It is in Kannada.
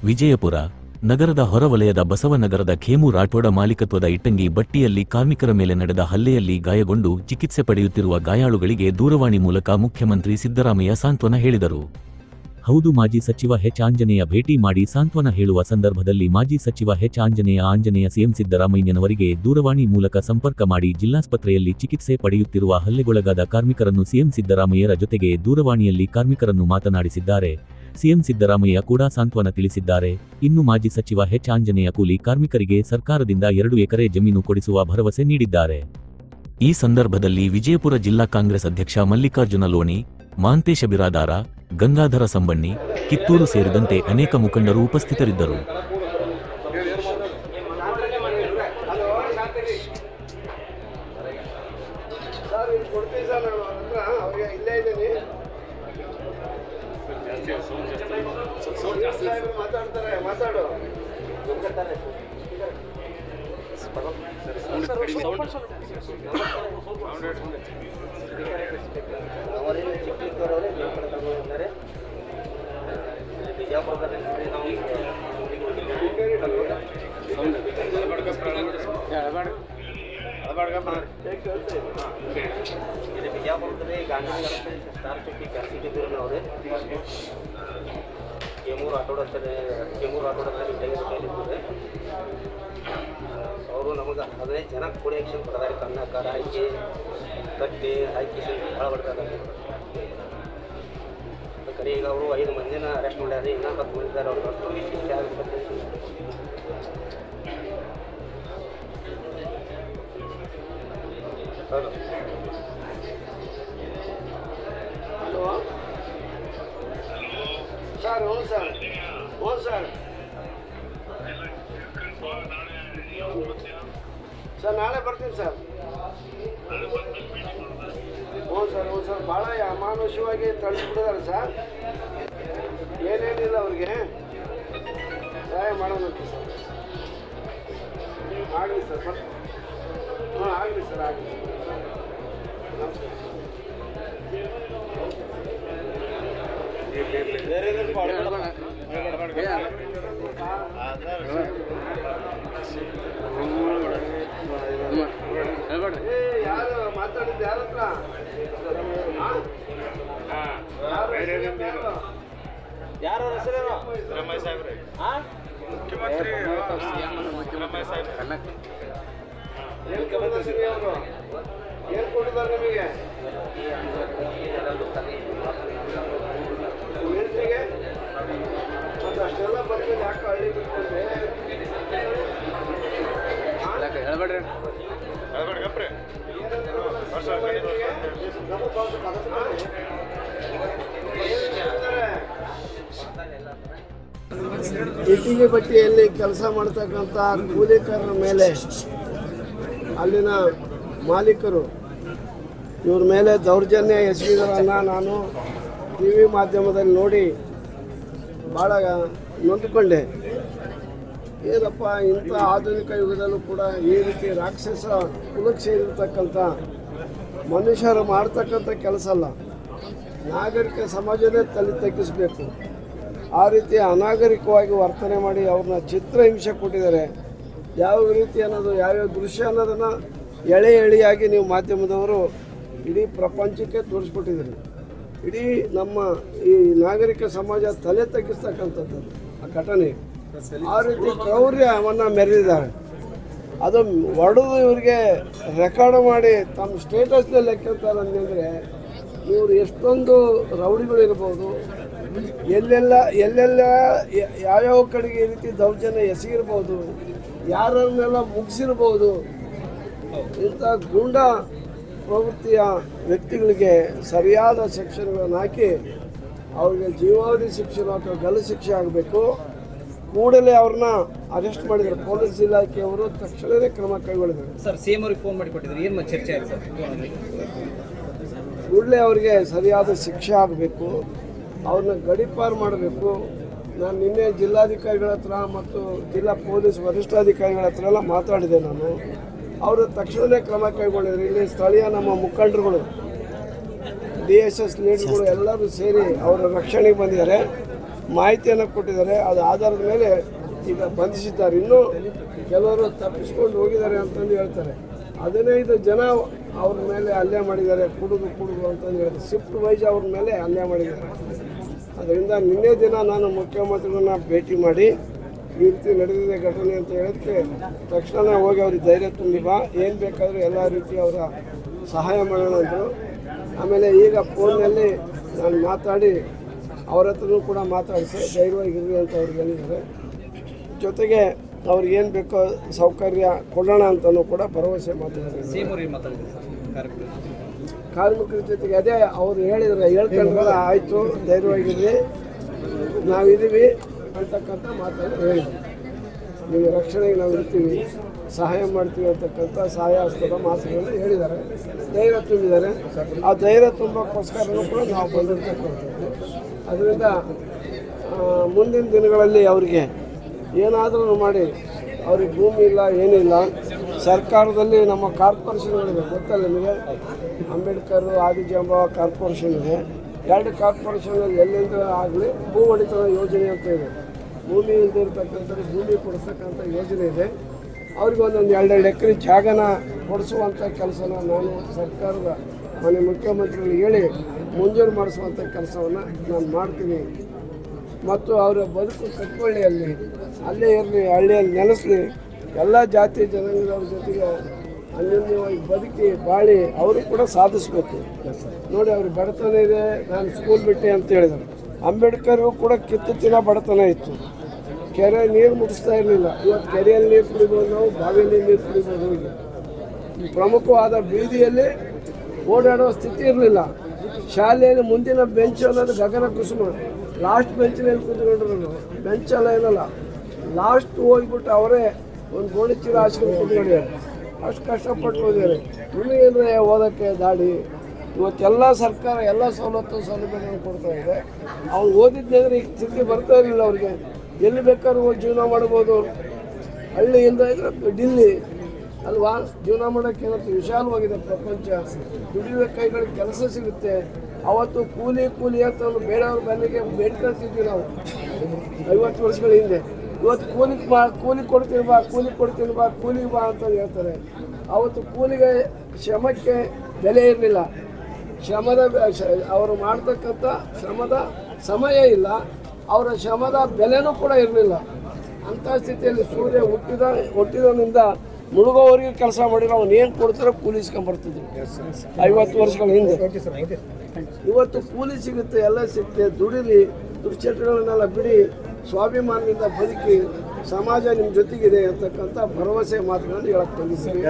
ವಿಜಯಪುರ ನಗರದ ಹೊರವಲಯದ ಬಸವನಗರದ ಖೇಮು ರಾಠೋಡ ಮಾಲೀಕತ್ವದ ಇಟ್ಟಂಗಿ ಬಟ್ಟಿಯಲ್ಲಿ ಕಾರ್ಮಿಕರ ಮೇಲೆ ನಡೆದ ಹಲ್ಲೆಯಲ್ಲಿ ಗಾಯಗೊಂಡು ಚಿಕಿತ್ಸೆ ಪಡೆಯುತ್ತಿರುವ ಗಾಯಾಳುಗಳಿಗೆ ದೂರವಾಣಿ ಮೂಲಕ ಮುಖ್ಯಮಂತ್ರಿ ಸಿದ್ದರಾಮಯ್ಯ ಸಾಂತ್ವನ ಹೇಳಿದರು. ಹೌದು, ಮಾಜಿ ಸಚಿವ ಎಚ್. ಆಂಜನೇಯ ಭೇಟಿ ಮಾಡಿ ಸಾಂತ್ವನ ಹೇಳುವ ಸಂದರ್ಭದಲ್ಲಿ ಮಾಜಿ ಸಚಿವ ಎಚ್. ಆಂಜನೇಯ ಸಿಎಂ ಸಿದ್ದರಾಮಯ್ಯನವರಿಗೆ ದೂರವಾಣಿ ಮೂಲಕ ಸಂಪರ್ಕ ಮಾಡಿ ಜಿಲ್ಲಾಸ್ಪತ್ರೆಯಲ್ಲಿ ಚಿಕಿತ್ಸೆ ಪಡೆಯುತ್ತಿರುವ ಹಲ್ಲೆಗೊಳಗಾದ ಕಾರ್ಮಿಕರನ್ನು ಸಿಎಂ ಸಿದ್ದರಾಮಯ್ಯರ ಜೊತೆಗೆ ದೂರವಾಣಿಯಲ್ಲಿ ಕಾರ್ಮಿಕರನ್ನು ಮಾತನಾಡಿಸಿದ್ದಾರೆ. ಸಿಎಂ ಸಿದ್ದರಾಮಯ್ಯ ಕೂಡ ಸಾಂತ್ವನ ತಿಳಿಸಿದ್ದಾರೆ. ಇನ್ನು ಮಾಜಿ ಸಚಿವ ಎಚ್. ಆಂಜನೇಯ ಕೂಲಿ ಕಾರ್ಮಿಕರಿಗೆ ಸರ್ಕಾರದಿಂದ 2 ಎಕರೆ ಜಮೀನು ಕೊಡಿಸುವ ಭರವಸೆ ನೀಡಿದ್ದಾರೆ. ಈ ಸಂದರ್ಭದಲ್ಲಿ ವಿಜಯಪುರ ಜಿಲ್ಲಾ ಕಾಂಗ್ರೆಸ್ ಅಧ್ಯಕ್ಷ ಮಲ್ಲಿಕಾರ್ಜುನ ಲೋಣಿ, ಮಾಂತೇಶ ಬಿರಾದಾರ, ಗಂಗಾಧರ ಸಂಬಣ್ಣಿ, ಕಿತ್ತೂರು ಸೇರಿದಂತೆ ಅನೇಕ ಮುಖಂಡರು ಉಪಸ್ಥಿತರಿದ್ದರು. ಅವರು ನಮಗೆ 15 ಜನ ಕೂಡಿ ಆಕ್ಷನ್ ಕೊಡದಾರೆ. ಕಣ್ಣ ಕಾರ ಹಾಕಿ ಕಟ್ಟಿ ಹಾಕಿ ಭಾಳ ಬಡ್ತಾರೆ. ಕಡೆ ಈಗ ಅವರು 5 ಮಂದಿನ ಅರೆಸ್ಟ್ ಮಾಡ್ಯಾರ. ಇನ್ನೂ 10 ಮಂದಿ ಇದ್ದಾರೆ. ಅವ್ರಿಗೆ ಶಿಕ್ಷೆ ಆಗಬೇಕು. Hello sir. ಹ್ಞೂ ಸರ್. ಹ್ಞೂ ಸರ್. ಸರ್ ನಾಳೆ ಬರ್ತೀನಿ ಸರ್. ಹ್ಞೂ ಸರ್. ಹ್ಞೂ ಸರ್. ಭಾಳ ಅಮಾನುಷವಾಗಿ ತಳಿಸ್ಬಿಟ್ಟಿದ್ದಾರೆ ಸರ್. ಏನೇನಿಲ್ಲ ಅವ್ರಿಗೆ ಸಹಾಯ ಮಾಡೋಣಂತೆ ಸರ್. ಆಗಲಿ ಸರ್. ಹಾಂ ಆಗಲಿ ಸರ್. ಆಗಲಿ. ನಮಸ್ಕಾರ. ಯಾರು ಮಾತಾಡಿದ್ದು? ಯಾರ ಹತ್ರ? ಯಾರ ಹೆಸರೇನು? ರಮೇಶ್ ಸಾಹೇಬ್ರೆ. ಮುಖ್ಯಮಂತ್ರಿ ಅವರು ಏನು ಕೊಟ್ಟಿದ್ದಾರೆ ನಿಮಗೆ? ಮಿನಿಸ್ಟ್ರಿಗೆ ಮತ್ತು ಅಷ್ಟೆಲ್ಲ ಬರ್ತೀವಿ. ಯಾಕೆ ಹಳ್ಳಿ ಬಿಟ್ಕೊಂಡ್ರೆ ಹೇಳ್ಬೇಡ್ರಿ. ಇಟ್ಟಿಗೆ ಬಟ್ಟಿಯಲ್ಲಿ ಕೆಲಸ ಮಾಡ್ತಕ್ಕಂಥ ಕೂಲಿಕಾರರ ಮೇಲೆ ಅಲ್ಲಿನ ಮಾಲೀಕರು ಇವ್ರ ಮೇಲೆ ದೌರ್ಜನ್ಯ ಎಸಗಿದರನ್ನು ನಾನು ಟಿ ವಿ ಮಾಧ್ಯಮದಲ್ಲಿ ನೋಡಿ ಭಾಳ ನೊಂದುಕೊಂಡೆ. ಏನಪ್ಪ, ಇಂಥ ಆಧುನಿಕ ಯುಗದಲ್ಲೂ ಕೂಡ ಈ ರೀತಿ ರಾಕ್ಷಸ ಕುಲಕ್ಕೆ ಸೇರಿರ್ತಕ್ಕಂಥ ಮನುಷ್ಯರು ಮಾಡ್ತಕ್ಕಂಥ ಕೆಲಸ ಅಲ್ಲ. ನಾಗರಿಕ ಸಮಾಜನೇ ತಲೆ ತಗ್ಗಿಸಬೇಕು. ಆ ರೀತಿ ಅನಾಗರಿಕವಾಗಿ ವರ್ತನೆ ಮಾಡಿ ಅವ್ರನ್ನ ಚಿತ್ರಹಿಂಸೆ ಕೊಟ್ಟಿದ್ದಾರೆ. ಯಾವ ರೀತಿ ಅನ್ನೋದು, ಯಾವ್ಯಾವ ದೃಶ್ಯ ಅನ್ನೋದನ್ನು ಎಳೆಯಾಗಿ ನೀವು ಮಾಧ್ಯಮದವರು ಇಡೀ ಪ್ರಪಂಚಕ್ಕೆ ತೋರಿಸ್ಬಿಟ್ಟಿದ್ದೀರಿ. ಇಡೀ ನಮ್ಮ ಈ ನಾಗರಿಕ ಸಮಾಜ ತಲೆ ತಗ್ಗಿಸ್ತಕ್ಕಂಥದ್ದು ಆ ಘಟನೆ. ಆ ರೀತಿ ಕ್ರೌರ್ಯವನ್ನು ಮೆರೆದಿದ್ದಾರೆ. ಅದು ಹೊಡೆದು ಇವರಿಗೆ ರೆಕಾರ್ಡ್ ಮಾಡಿ ತಮ್ಮ ಸ್ಟೇಟಸ್ನಲ್ಲಿ ಲೆಕ್ಕಿರ್ತಾರೆ ಅಂತಂದರೆ ಇವರು ಎಷ್ಟೊಂದು ರೌಡಿಗಳಿರ್ಬೋದು, ಎಲ್ಲೆಲ್ಲ ಯಾವ್ಯಾವ ಕಡೆಗೆ ಈ ರೀತಿ ದೌರ್ಜನ್ಯ ಎಸಗಿರ್ಬೋದು, ಯಾರನ್ನೆಲ್ಲ ಮುಗಿಸಿರ್ಬೋದು. ಇಂಥ ಗೂಂಡ ಪ್ರವೃತ್ತಿಯ ವ್ಯಕ್ತಿಗಳಿಗೆ ಸರಿಯಾದ ಶಿಕ್ಷಣಗಳನ್ನು ಹಾಕಿ ಅವ್ರಿಗೆ ಜೀವಾವಧಿ ಶಿಕ್ಷೆ ಅಥವಾ ಗಲ್ಲು ಶಿಕ್ಷೆ ಆಗಬೇಕು. ಕೂಡಲೇ ಅವ್ರನ್ನ ಅರೆಸ್ಟ್ ಮಾಡಿದ್ರು. ಪೊಲೀಸ್ ಇಲಾಖೆಯವರು ತಕ್ಷಣವೇ ಕ್ರಮ ಕೈಗೊಳ್ಳಿದರು. ಸರ್, ಸಿಎಂ ಅವರಿಗೆ ಫೋನ್ ಮಾಡಿ ಕೊಟ್ಟಿದ್ರು. ಏನು ಚರ್ಚೆ ಆಯಿತು ಸರ್? ಕೂಡಲೇ ಅವರಿಗೆ ಸರಿಯಾದ ಶಿಕ್ಷೆ ಆಗಬೇಕು. ಅವ್ರನ್ನ ಗಡೀಪಾರು ಮಾಡಬೇಕು. ನಾನು ನಿನ್ನೆ ಜಿಲ್ಲಾಧಿಕಾರಿಗಳ ಹತ್ರ ಮತ್ತು ಜಿಲ್ಲಾ ಪೊಲೀಸ್ ವರಿಷ್ಠಾಧಿಕಾರಿಗಳ ಹತ್ರ ಎಲ್ಲ ಮಾತಾಡಿದೆ. ನಾನು ಅವರು ತಕ್ಷಣವೇ ಕ್ರಮ ಕೈಗೊಂಡಿದ್ರು. ಇಲ್ಲಿ ಸ್ಥಳೀಯ ನಮ್ಮ ಮುಖಂಡರುಗಳು, DSS ಲೀಡ್ಗಳು ಎಲ್ಲರೂ ಸೇರಿ ಅವರ ರಕ್ಷಣೆಗೆ ಬಂದಿದ್ದಾರೆ. ಮಾಹಿತಿಯನ್ನು ಕೊಟ್ಟಿದ್ದಾರೆ. ಅದು ಆಧಾರದ ಮೇಲೆ ಈಗ ಬಂಧಿಸಿದ್ದಾರೆ. ಇನ್ನೂ ಕೆಲವರು ತಪ್ಪಿಸ್ಕೊಂಡು ಹೋಗಿದ್ದಾರೆ ಅಂತಂದು ಹೇಳ್ತಾರೆ. 15 ಜನ ಅವ್ರ ಮೇಲೆ ಹಲ್ಲೆ ಮಾಡಿದ್ದಾರೆ, ಕುಡುದು ಅಂತಂದು ಹೇಳ್ತಾರೆ. ಶಿಫ್ಟ್ ವೈಸ್ ಅವ್ರ ಮೇಲೆ ಹಲ್ಲೆ ಮಾಡಿದ್ದಾರೆ. ಅದರಿಂದ ನಿನ್ನೆ ದಿನ ನಾನು ಮುಖ್ಯಮಂತ್ರಿಗಳನ್ನ ಭೇಟಿ ಮಾಡಿ ಈ ರೀತಿ ನಡೆದಿದೆ ಘಟನೆ ಅಂತ ಹೇಳಿದಕ್ಕೆ ತಕ್ಷಣ ಹೋಗಿ ಅವ್ರಿಗೆ ಧೈರ್ಯ ತುಂಬಿ ಬಾ, ಏನು ಬೇಕಾದರೂ ಎಲ್ಲ ರೀತಿ ಅವರ ಸಹಾಯ ಮಾಡೋಣ ಅಂದರು. ಆಮೇಲೆ ಈಗ ಫೋನ್ನಲ್ಲಿ ನಾನು ಮಾತಾಡಿ ಅವ್ರ ಹತ್ರನೂ ಕೂಡ ಮಾತಾಡಿಸಿ ಧೈರ್ಯವಾಗಿರಲಿ ಅಂತ ಅವ್ರಿಗೆ ಹೇಳಿದ್ದಾರೆ. ಜೊತೆಗೆ ಅವ್ರಿಗೆ ಏನು ಬೇಕೋ ಸೌಕರ್ಯ ಕೊಡೋಣ ಅಂತಲೂ ಕೂಡ ಭರವಸೆ ಮಾತಾಡಿದ್ದಾರೆ. ಕಾರ್ಮಿಕರ ಜೊತೆಗೆ ಅದೇ ಅವರು ಹೇಳಿದ್ರೆ ಹೇಳ್ಕೊಂಡ್ರಲ್ಲ, ಆಯಿತು ಧೈರ್ಯವಾಗಿರಲಿ, ನಾವಿದ್ದೀವಿ ಅಂತಕ್ಕಂಥ ಮಾತನ್ನು ಹೇಳಿದ್ರು. ನಿಮ್ಮ ರಕ್ಷಣೆಗೆ ನಾವು ಇರ್ತೀವಿ, ಸಹಾಯ ಮಾಡ್ತೀವಿ ಅಂತಕ್ಕಂಥ ಸಹಾಯ ಹಸ್ತದ ಮಾತುಗಳನ್ನು ಹೇಳಿದ್ದಾರೆ, ಧೈರ್ಯ ತುಂಬಿದ್ದಾರೆ. ಆ ಧೈರ್ಯ ತುಂಬೋಕ್ಕೋಸ್ಕರನೂ ಕೂಡ ನಾವು ಬಂದಿರ್ತಕ್ಕಂಥದ್ದು. ಅದರಿಂದ ಮುಂದಿನ ದಿನಗಳಲ್ಲಿ ಅವರಿಗೆ ಏನಾದರೂ ಮಾಡಿ, ಅವ್ರಿಗೆ ಭೂಮಿ ಇಲ್ಲ ಏನಿಲ್ಲ, ಸರ್ಕಾರದಲ್ಲಿ ನಮ್ಮ ಕಾರ್ಪೊರೇಷನ್ಗಳಿದೆ, ಗೊತ್ತಲ್ಲ ನಿಮಗೆ, ಅಂಬೇಡ್ಕರ್ ಆದಿಜಾಂಬವ ಕಾರ್ಪೊರೇಷನ್ ಇದೆ. 2 ಕಾರ್ಪೊರೇಷನಲ್ಲಿ ಎಲ್ಲಿಂದ ಆಗಲಿ ಭೂ ಒಡೆತನ ಯೋಜನೆ ಅಂತ ಇದೆ. ಭೂಮಿ ಇಲ್ಲದೆ ಇರ್ತಕ್ಕಂಥದ್ದು ಭೂಮಿ ಕೊಡಿಸ್ತಕ್ಕಂಥ ಯೋಜನೆ ಇದೆ. ಅವ್ರಿಗೆ ಒಂದೊಂದು 2 ಎಕರೆ ಜಾಗನ ಕೊಡಿಸುವಂಥ ಕೆಲಸನ ನಾನು ಸರ್ಕಾರದ ಮನೆ ಮುಖ್ಯಮಂತ್ರಿಗಳಿಗೆ ಹೇಳಿ ಮಂಜೂರು ಮಾಡಿಸುವಂಥ ಕೆಲಸವನ್ನು ನಾನು ಮಾಡ್ತೀನಿ. ಮತ್ತು ಅವರ ಬದುಕು ಕಟ್ಕೊಳ್ಳಿ, ಅಲ್ಲೇ ಇರಲಿ, ಹಳ್ಳಿಯಲ್ಲಿ ನೆಲೆಸಲಿ, ಎಲ್ಲ ಜಾತಿ ಜನಾಂಗದವ್ರ ಜೊತೆಗೆ ಅನ್ಯೋನ್ಯವಾಗಿ ಬದುಕಿ ಬಾಳಿ ಅವರು ಕೂಡ ಸಾಧಿಸಬೇಕು. ನೋಡಿ, ಅವ್ರಿಗೆ ಬಡತನ ಇದೆ, ನಾನು ಸ್ಕೂಲ್ ಬಿಟ್ಟೆ ಅಂತ ಹೇಳಿದರು. ಅಂಬೇಡ್ಕರ್ಗೂ ಕೂಡ ಕಿತ್ತುತ್ತಿನ ಬಡತನ ಇತ್ತು. ಕೆರೆ ನೀರು ಮುಟ್ಟಿಸ್ತಾ ಇರಲಿಲ್ಲ. ಇವತ್ತು ಕೆರೆಯಲ್ಲಿ ನೀರು ಕುಡಿಬೋದು, ನಾವು ಬಾವಿಯಲ್ಲಿ ನೀರು ಕುಡಿಬೋದು. ಹೋಗಿ ಪ್ರಮುಖವಾದ ಬೀದಿಯಲ್ಲಿ ಓಡಾಡೋ ಸ್ಥಿತಿ ಇರಲಿಲ್ಲ. ಶಾಲೆಯಲ್ಲಿ ಮುಂದಿನ ಬೆಂಚ್ ಅನ್ನೋದು ಗಗನ ಕುಸುಮ, ಲಾಸ್ಟ್ ಬೆಂಚಿನಲ್ಲಿ ಕೂತ್ಕೊಂಡ್ರು. ಬೆಂಚೆಲ್ಲ ಏನಲ್ಲ, ಲಾಸ್ಟ್ ಹೋಗ್ಬಿಟ್ಟು ಅವರೇ ಒಂದು ಗೋಣಿ ಚೀಲ ಹಾಸ್ಕೊಂಡು ಕೂತ್ಕೊಂಡಿದ್ದಾರೆ. ಅಷ್ಟು ಕಷ್ಟಪಟ್ಟು ಹೋಗಿದ್ದಾರೆ. ಇನ್ನೇನಂದರೆ ಓದೋಕ್ಕೆ ದಾಡಿ. ಇವತ್ತೆಲ್ಲ ಸರ್ಕಾರ ಎಲ್ಲ ಸೌಲಭ್ಯಗಳನ್ನು ಕೊಡ್ತಾ ಇದೆ. ಅವ್ನು ಓದಿದ್ದಂದ್ರೆ ಈ ಸ್ಥಿತಿ ಬರ್ತಾ ಇರಲಿಲ್ಲ. ಅವ್ರಿಗೆ ಎಲ್ಲಿ ಬೇಕಾದ್ರೂ ಹೋಗಿ ಜೀವನ ಮಾಡ್ಬೋದು. ಹಳ್ಳಿಯಿಂದ ಇದ್ರೆ ಡಿಲ್ಲಿ ಅಲ್ವಾ, ಜೀವನ ಮಾಡೋಕ್ಕೆ ಏನಂತ ವಿಶಾಲವಾಗಿದೆ ಪ್ರಪಂಚ. ದುಡಿಯುವ ಕೈಗಳಿಗೆ ಕೆಲಸ ಸಿಗುತ್ತೆ. ಅವತ್ತು ಕೂಲಿ ಅಂತ ಬೇರೆಯವ್ರ ಮನೆಗೆ ಬೇಡ್ಕೊಳ್ತಿದ್ವಿ ನಾವು 50 ವರ್ಷಗಳ ಹಿಂದೆ. ಇವತ್ತು ಕೂಲಿ ಕೊಡ್ತೀನಿ ಬಾ ಅಂತ ಹೇಳ್ತಾರೆ. ಅವತ್ತು ಕೂಲಿಗೆ ಶ್ರಮಕ್ಕೆ ಬೆಲೆ ಇರಲಿಲ್ಲ. ಅವರು ಮಾಡ್ತಕ್ಕಂಥ ಶ್ರಮದ ಸಮಯ ಇಲ್ಲ, ಅವರ ಶ್ರಮದ ಬೆಲೆನೂ ಕೂಡ ಇರಲಿಲ್ಲ. ಅಂಥ ಸ್ಥಿತಿಯಲ್ಲಿ ಸೂರ್ಯ ಹುಟ್ಟಿದನಿಂದ ಮುಳುಗೋವರೆಗೆ ಕೆಲಸ ಮಾಡಿರೋ ಅವನು ಏನು ಕೊಡ್ತಾರೋ ಕೂಲಿ ಇಸ್ಕೊಂಡ್ಬರ್ತಿದ್ರು 50 ವರ್ಷಗಳ ಹಿಂದೆ. ಇವತ್ತು ಕೂಲಿ ಸಿಗುತ್ತೆ, ಎಲ್ಲ ಸಿಗುತ್ತೆ. ದುಡಿಲಿ, ದುಶ್ಚಟಗಳನ್ನೆಲ್ಲ ಬಿಡಿ, ಸ್ವಾಭಿಮಾನದಿಂದ ಬದುಕಿ, ಸಮಾಜ ನಿಮ್ಮ ಜೊತೆಗಿದೆ ಅಂತಕ್ಕಂಥ ಭರವಸೆ ಮಾತುಗಳನ್ನು ಹೇಳಕ್ಕೆ ಬಂದಿದ್ದೀವಿ.